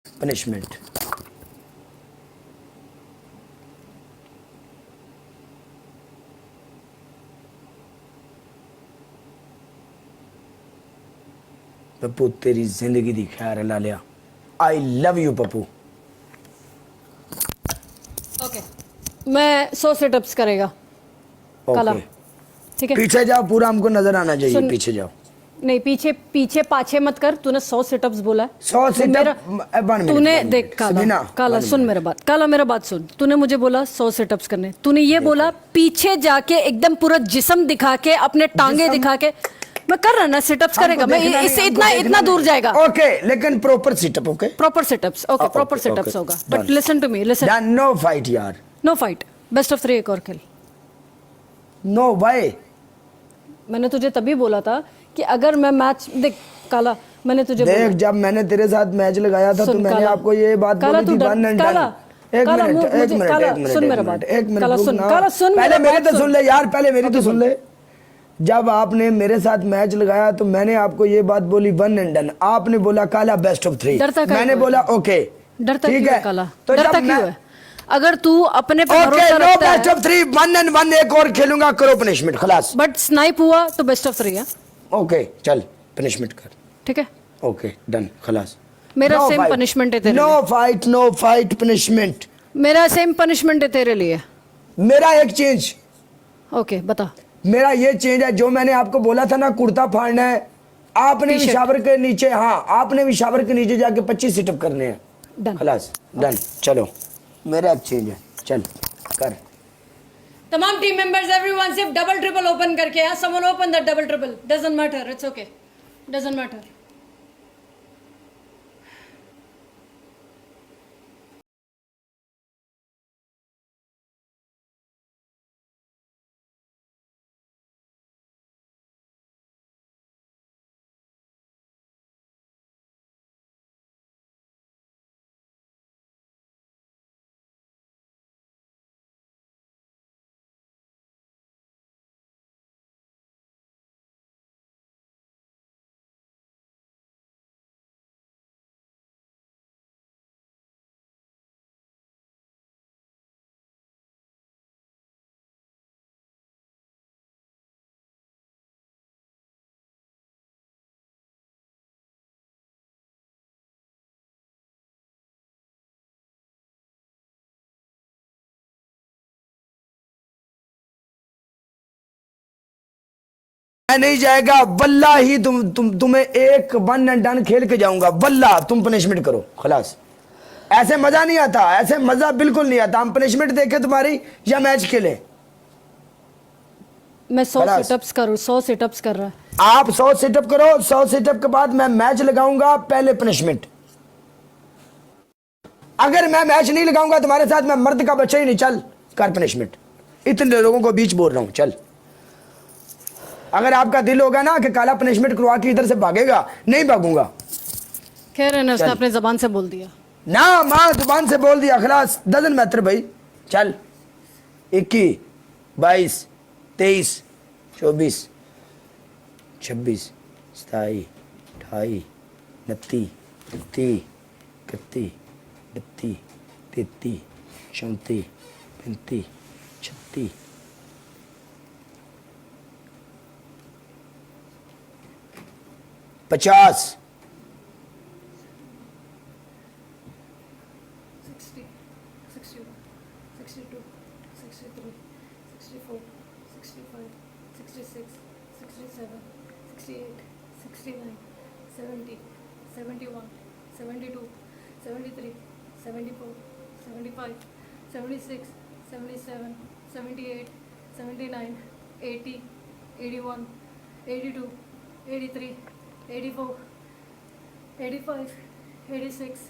Punishment. Pappu तेरी जिंदगी दी खैर है लालिया। I love you Pappu. Okay मैं 100 सिटअप्स करेगा काला, ओके ठीक है। पीछे जाओ, पूरा हमको नजर आना चाहिए। पीछे जाओ। नहीं पीछे पीछे पाछे मत कर। तूने 100 सिटअप्स बोला है। 100 सिटअप तूने देख काला, काला सुन मेरा बात, काला मेरा बात सुन। तूने मुझे बोला 100 सिटअप्स करने, तूने ये बोला पीछे जाके एकदम पूरा जिस्म दिखा के, अपने टांगे दिखा के। मैं कर रहा ना सिटअप्स करेगा, मैं इससे इतना दूर जाएगा। ओके लेकिन proper situp. Okay proper situps, okay proper situps होगा। But listen to me, listen. No fight यार, नो फाइट। बेस्ट ऑफ 3 एक और खेल। No why. मैंने तुझे तभी बोला था कि अगर मैं मैच देख काला, मैंने तुझे देख जब मैंने तेरे साथ मैच लगाया था तो मैंने आपको ये बात बोली थी, वन एंड डन। एक मिनट सुन मेरा बात, एक मिनट काला सुन, काला सुन, पहले मेरी तो सुन ले यार, पहले मेरी तो सुन ले। जब आपने मेरे साथ मैच लगाया तो मैंने आपको ये बात बोली, वन एंड डन। आपने बोला काला बेस्ट ऑफ 3, मैंने बोला ओके। डरता ठीक है है काला, तो डरता क्यों है? अगर तू अपने पे okay no best of 3, 1 and 1 एक और खेलूंगा, करो पनिशमेंट खलास। बट स्नाइप हुआ तो बेस्ट ऑफ 3 है। ओके चल पनिशमेंट कर। ठीक है ओके डन खलास। मेरा सेम पनिशमेंट है तेरे लिए। No fight punishment. मेरा सेम पनिशमेंट है तेरे लिए। मेरा एक चेंज। ओके बता। मेरा ये चेंज है, जो मैंने आपको बोला था ना कुर्ता फाड़ना है, आपने विशावर के नीचे, हाँ आपने विशावर के नीचे जाके 25 सिटअप करने हैं। डन खलास डन। चलो मेरा एक चेंज है, चल कर। तमाम टीम मेंबर्स एवरीवन सिर्फ डबल ट्रिपल ओपन करके आ। Someone open the double triple, doesn't matter, it's okay, doesn't matter. मैं नहीं जाएगा वल्ला ही, तुम्हें एक 1 एंड डन खेल के जाऊंगा वल्ला। तुम पनिशमेंट करो खलास। ऐसे मजा नहीं आता, ऐसे मजा बिल्कुल नहीं आता। हम पनिशमेंट देखे तुम्हारी या मैच खेले? मैं 100 सिटअप्स करूं, 100 सिटअप्स कर रहा है। आप 100 सिटअप करो, 100 सिटअप के बाद मैं मैच लगाऊंगा, पहले पनिशमेंट। अगर मैं मैच नहीं लगाऊंगा तुम्हारे साथ, मैं मर्द का बच्चा ही नहीं। चल कर पनिशमेंट। इतने लोगों को बीच बोल रहा हूं, चल। अगर आपका दिल होगा ना कि काला पनिशमेंट करवा के इधर से भागेगा, नहीं भागूंगा। खैर है ना, उसने अपने जबान से बोल दिया ना, मां जुबान से बोल दिया खलास, डजंट मैटर भाई। चल 21 22 23 24 26 27 28 29 30 31 32 33 34 35 36 50 60 61 62 63 64 65 66 67 68 69 70 71 72 73 74 75 76 77 78 79 80 81 82 83 84 85 86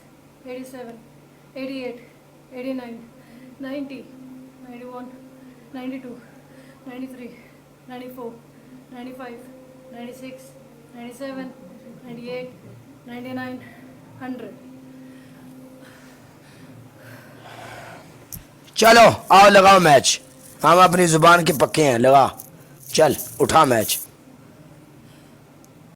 87 88 89 90 91 92 93 94 95 96 97 98 99 100। चलो आओ लगाओ मैच। हम अपनी जुबान के पक्के हैं, लगा। चल उठा मैच।